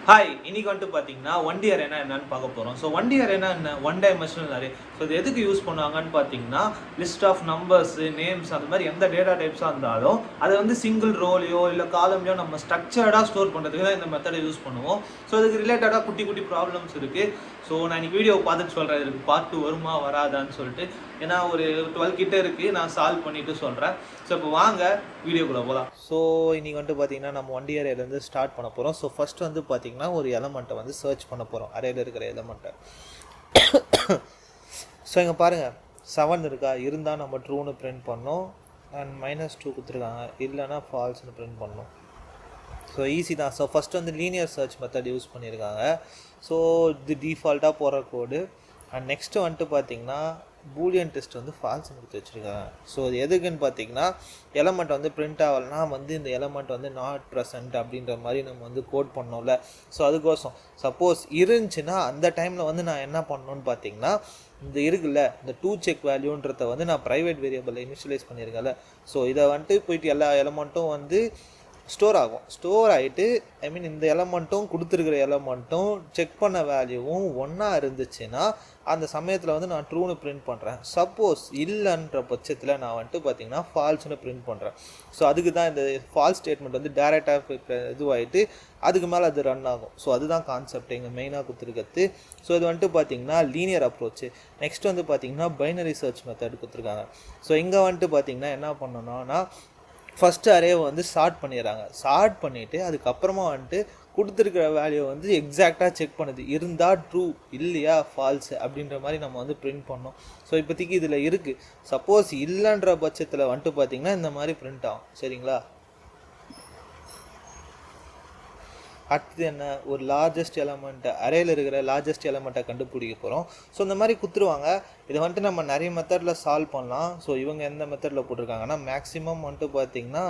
Hi, இன்னைக்கு வந்துட்டு பார்த்தீங்கன்னா ஒன் டி அரேனா என்னன்னு பார்க்க போகிறோம். ஸோ ஒன் டி அரேனா என்ன, ஒன் டைமென்ஷனல் அரே. ஸோ இது எதுக்கு யூஸ் பண்ணுவாங்கன்னு பார்த்தீங்கன்னா, லிஸ்ட் ஆஃப் நம்பர்ஸ், நேம்ஸ் அந்த மாதிரி எந்த டேட்டா டைப்ஸாக இருந்தாலும் அதை வந்து சிங்கிள் ரோலையோ இல்லை காலம்லையோ நம்ம ஸ்ட்ரக்சர்டாக ஸ்டோர் பண்ணுறதுக்கு தான் இந்த மெத்தடை யூஸ் பண்ணுவோம். ஸோ இதுக்கு ரிலேட்டடாக குட்டி குட்டி ப்ராப்ளம்ஸ் இருக்குது. ஸோ நான் இன்னைக்கு வீடியோ பார்த்துட்டு சொல்கிறேன், இதுக்கு பார்ட் 2 வருமா வராதான்னு சொல்லிட்டு. ஏன்னா ஒரு 12 கிட்ட இருக்குது, நான் சால்வ் பண்ணிவிட்டு சொல்கிறேன். ஸோ இப்போ வாங்க வீடியோக்குள்ளே போகலாம். ஸோ இன்றைக்கி வந்துட்டு பார்த்தீங்கன்னா நம்ம ஒன் டி அரேலேருந்து ஸ்டார்ட் பண்ண போகிறோம். ஸோ ஃபஸ்ட்டு வந்து பார்த்தீங்கன்னா ஒரு எலமெண்ட்டை வந்து சர்ச் பண்ண போகிறோம், அரேல இருக்கிற எலமெண்ட்டை. ஸோ இங்கே பாருங்கள் 7 இருக்கா, இருந்தால் நம்ம ட்ரூன்னு பிரிண்ட் பண்ணோம். அண்ட் -2 கொடுத்துருக்காங்க, இல்லைன்னா ஃபால்ஸ்னு பிரிண்ட் பண்ணோம். ஸோ ஈஸி தான். ஸோ ஃபஸ்ட்டு வந்து லீனியர் சர்ச் மெத்தட் யூஸ் பண்ணியிருக்காங்க. ஸோ இது டிஃபால்ட்டாக போகிற கோடு. அண்ட் நெக்ஸ்ட்டு வந்துட்டு பார்த்தீங்கன்னா பூலியன் டெஸ்ட் வந்து ஃபால்ஸ் கொடுத்து வச்சுருக்காங்க. ஸோ இது எதுக்குன்னு பார்த்தீங்கன்னா, எலமெண்ட் வந்து பிரிண்ட் ஆகலைன்னா வந்து இந்த எலமெண்ட் வந்து நாட் ப்ரெசன்ட் அப்படின்ற மாதிரி நம்ம வந்து கோட் பண்ணோம்ல. ஸோ அதுக்கோசம் சப்போஸ் இருந்துச்சுன்னா அந்த டைமில் வந்து நான் என்ன பண்ணணும்னு பார்த்தீங்கன்னா, இந்த இருக்குல்ல இந்த 2 செக் வேல்யூன்றதை வந்து நான் ப்ரைவேட் வேரியபிளில் இனிஷியலைஸ் பண்ணியிருக்கேன்ல. ஸோ இதை வந்துட்டு போயிட்டு எல்லா எலமெண்ட்டும் வந்து ஸ்டோர் ஆகும். ஸ்டோர் ஆகிட்டு இந்த எலமெண்ட்டும் கொடுத்துருக்கிற எலமெண்ட்டும் செக் பண்ண வேல்யூவும் ஒன்றா இருந்துச்சுன்னா அந்த சமயத்தில் வந்து நான் ட்ரூன்னு பிரிண்ட் பண்ணுறேன். சப்போஸ் இல்லைன்ற பட்சத்தில் நான் வந்துட்டு பார்த்தீங்கன்னா ஃபால்ஸ்னு பிரிண்ட் பண்ணுறேன். ஸோ அதுக்கு தான் இந்த ஃபால்ஸ் ஸ்டேட்மெண்ட் வந்து டேரெக்டாக இதுவாகிட்டு அதுக்கு மேலே அது ரன் ஆகும். ஸோ அதுதான் கான்செப்ட் இங்கே மெயினாக கொடுத்துருக்கிறது. ஸோ இது வந்துட்டு பார்த்தீங்கன்னா லீனியர் அப்ரோச்சு. நெக்ஸ்ட் வந்து பார்த்தீங்கன்னா பைனரி சர்ச் மெத்தட் கொடுத்துருக்காங்க. ஸோ இங்கே வந்துட்டு பார்த்தீங்கன்னா என்ன பண்ணணும்னா, ஃபஸ்ட்டு அரேவை வந்து சார்ட் பண்ணிடுறாங்க. சார்ட் பண்ணிவிட்டு அதுக்கப்புறமா வந்துட்டு கொடுத்துருக்கிற வேல்யூ வந்து எக்ஸாக்டாக செக் பண்ணுது, இருந்தால் ட்ரூ இல்லையா ஃபால்ஸு அப்படின்ற மாதிரி நம்ம வந்து பிரிண்ட் பண்ணோம். ஸோ இப்போதைக்கு இதில் இருக்குது. சப்போஸ் இல்லைன்ற பட்சத்தில் வந்துட்டு பார்த்திங்கன்னா இந்த மாதிரி பிரிண்ட் ஆகும். சரிங்களா? அடுத்தது என்ன, ஒரு லார்ஜஸ்ட் எலமெண்ட்டை அரேயில் இருக்கிற லார்ஜஸ்ட் எலமெண்ட்டை கண்டுபிடிக்க போகிறோம். ஸோ இந்த மாதிரி கொடுத்துருவாங்க. இதை வந்துட்டு நம்ம நிறைய மெத்தடில் சால்வ் பண்ணலாம். ஸோ இவங்க எந்த மெத்தடில் போட்டிருக்காங்கன்னா, மேக்ஸிமம் வந்துட்டு பார்த்திங்கன்னா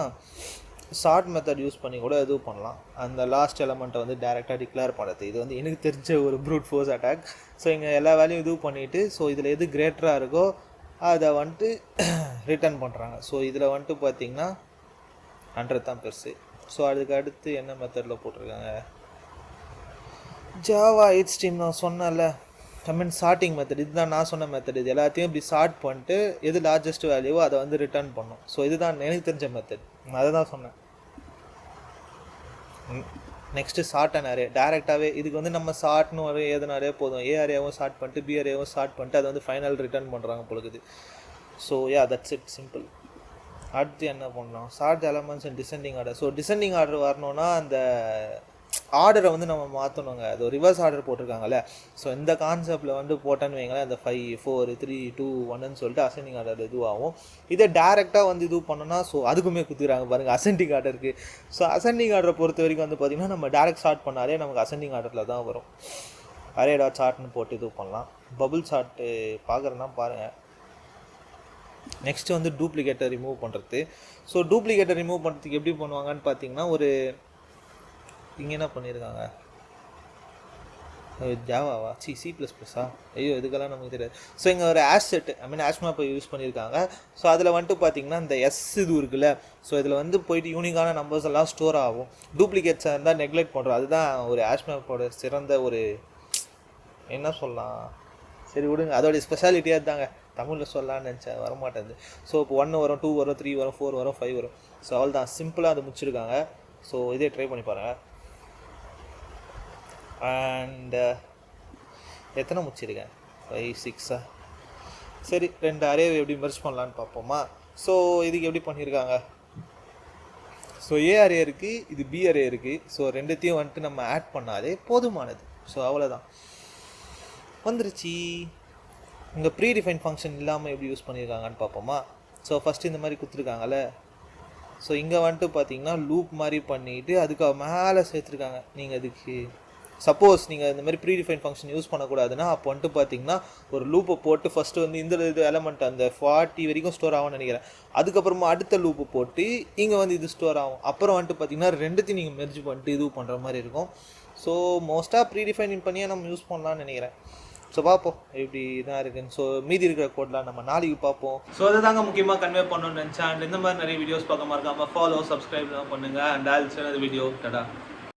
ஷார்ட் மெத்தட் யூஸ் பண்ணி கூட எதுவும் பண்ணலாம். அந்த லாஸ்ட் எலமெண்ட்டை வந்து டேரெக்டாக டிக்ளேர் பண்ணுறது, இது வந்து எனக்கு தெரிஞ்ச ஒரு ப்ரூட் ஃபோர்ஸ் அட்டாக். ஸோ இங்கே எல்லா வேலையும் இதுவும் பண்ணிவிட்டு ஸோ இதில் எது கிரேட்டராக இருக்கோ அதை வந்துட்டு ரிட்டர்ன் பண்ணுறாங்க. ஸோ இதில் வந்துட்டு பார்த்திங்கன்னா 100 தான் பெருசு. ஸோ அதுக்கு அடுத்து என்ன மெத்தடில் போட்டிருக்காங்க, ஜாவா HTML நான் சொன்னல சார்ட்டிங் மெத்தட். இதுதான் நான் சொன்ன மெத்தட். இது எல்லாத்தையும் இப்படி சார்ட் பண்ணிட்டு எது லார்ஜஸ்ட் வேல்யூவோ அதை வந்து ரிட்டர்ன் பண்ணும். ஸோ இதுதான் எனக்கு தெரிஞ்ச மெத்தட், நான் அதை தான் சொன்னேன். Next sort and array. டேரெக்டாகவே இதுக்கு வந்து நம்ம சார்ட்னு ஒரு எதுனாலே போதும், ஏ அரேவும் சார்ட் பண்ணிட்டு பி அரேவும் சார்ட் பண்ணிட்டு அதை வந்து ஃபைனல் ரிட்டர்ன் பண்ணுறாங்க பொழுது. So that's it, simple. அடுத்து என்ன பண்ணலாம், sort elements and descending order. So descending order வரணும்னா அந்த ஆர்டரை வந்து நம்ம மாற்றணுங்க. அது ஒரு ரிவர்ஸ் ஆர்டர் போட்டிருக்காங்கல்ல. ஸோ இந்த கான்செப்டில் வந்து போட்டேன்னு வைங்களேன், அந்த 5 4 3 2 1ன்னு சொல்லிட்டு அசெண்டிங் ஆர்டர் இதுவாகும். இதே டேரெக்டாக வந்து இது பண்ணோன்னா ஸோ அதுக்குமே குத்துக்கிறாங்க பாருங்கள், அசெண்டிங் ஆர்டருக்கு. ஸோ அசெண்டிங் ஆர்டரை பொறுத்த வரைக்கும் வந்து பார்த்திங்கன்னா நம்ம டேரெக்ட் ஸ்டார்ட் பண்ணாலே நமக்கு அசெண்டிங் ஆர்டரில் தான் வரும். அரேடா சார்ட்னு போட்டு இது பண்ணலாம். பபுள் சார்ட்டு பார்க்குறேன்னா பாருங்கள். நெக்ஸ்ட்டு வந்து டூப்ளிகேட்டை ரிமூவ் பண்ணுறது. ஸோ டூப்ளிகேட்டை ரிமூவ் பண்ணுறதுக்கு எப்படி பண்ணுவாங்கன்னு பார்த்தீங்கன்னா, ஒரு இங்கே என்ன பண்ணியிருக்காங்க, ஜாவாவா C++ஆ, ஐயோ இதுக்கெல்லாம் நமக்கு தெரியாது. ஸோ இங்கே ஒரு ஆஷ் மேப்பை யூஸ் பண்ணியிருக்காங்க. ஸோ அதில் வந்துட்டு பார்த்திங்கன்னா இந்த இது இருக்குல்ல. ஸோ இதில் வந்து போயிட்டு யூனிக்கான நம்பர்ஸ் எல்லாம் ஸ்டோர் ஆகும். டூப்ளிகேட்ஸாக இருந்தால் நெக்லெக்ட் பண்ணுறோம். அதுதான் ஒரு ஆஷ் மேப்போட சிறந்த ஒரு என்ன சொல்லலாம், சரி விடுங்க, அதோடைய ஸ்பெஷாலிட்டியாக இருந்தாங்க. தமிழில் சொல்லலான்னு நினச்சேன், வரமாட்டேங்குது. ஸோ இப்போ 1 வரும், 2 வரும், 3 வரும், 4 வரும், 5 வரும். ஸோ அவள் தான் சிம்பிளாக அது முடிச்சிருக்காங்க. ஸோ இதே ட்ரை பண்ணி பாருங்கள். அண்டு எத்தனை முடிச்சிருக்கேன், 5 6 சரி, 2 அரேவை எப்படி மெர்ஜ் பண்ணலான்னு பார்ப்போமா. ஸோ இதுக்கு எப்படி பண்ணியிருக்காங்க, ஸோ ஏ அரே இருக்குது, இது பி அரே இருக்குது. ஸோ ரெண்டுத்தையும் வந்துட்டு நம்ம ஆட் பண்ணாலே போதுமானது. ஸோ அவ்வளோதான், வந்துருச்சு. இங்கே ப்ரீ டிஃபைன் ஃபங்க்ஷன் இல்லாமல் எப்படி யூஸ் பண்ணியிருக்காங்கன்னு பார்ப்போமா. ஸோ ஃபஸ்ட்டு இந்த மாதிரி கொடுத்துருக்காங்கல்ல. ஸோ இங்கே வந்துட்டு பார்த்தீங்கன்னா லூப் மாதிரி பண்ணிவிட்டு அதுக்கு மேலே சேர்த்துருக்காங்க. நீங்கள் அதுக்கு சப்போஸ் நீங்கள் இந்த மாதிரி ப்ரீ டிஃபைன் ஃபங்க்ஷன் யூஸ் பண்ணக்கூடாதுன்னா அப்போ வந்துட்டு பார்த்தீங்கன்னா ஒரு லூப்பை போட்டு ஃபஸ்ட்டு வந்து இந்த இது எலமெண்ட் அந்த 40 வரைக்கும் ஸ்டோர் ஆகும்னு நினைக்கிறேன். அதுக்கப்புறமா அடுத்த லூப்பை போட்டு இங்கே வந்து இது ஸ்டோர் ஆகும். அப்புறம் வந்துட்டு பார்த்தீங்கன்னா ரெண்டுத்தையும் நீங்கள் மெர்ஜ் பண்ணிட்டு இது பண்ணுற மாதிரி இருக்கும். ஸோ மோஸ்ட்டாக ப்ரீ டிஃபைன் பண்ணியே நம்ம யூஸ் பண்ணலான்னு நினைக்கிறேன். ஸோ பார்ப்போம் எப்படி இதாக இருக்குன்னு. ஸோ மீதி இருக்கிற கோட்லாம் நம்ம நாளைக்கு பார்ப்போம். ஸோ அதை தாங்க முக்கியமாக கன்வே பண்ணணும்னு நினச்சேன். அண்ட் இந்த மாதிரி நிறைய வீடியோஸ் பார்க்க மறக்காமல் ஃபாலோ சப்ஸ்கிரைப்லாம் பண்ணுங்கள். அண்ட் ஆல்சோ வீடியோ டடா.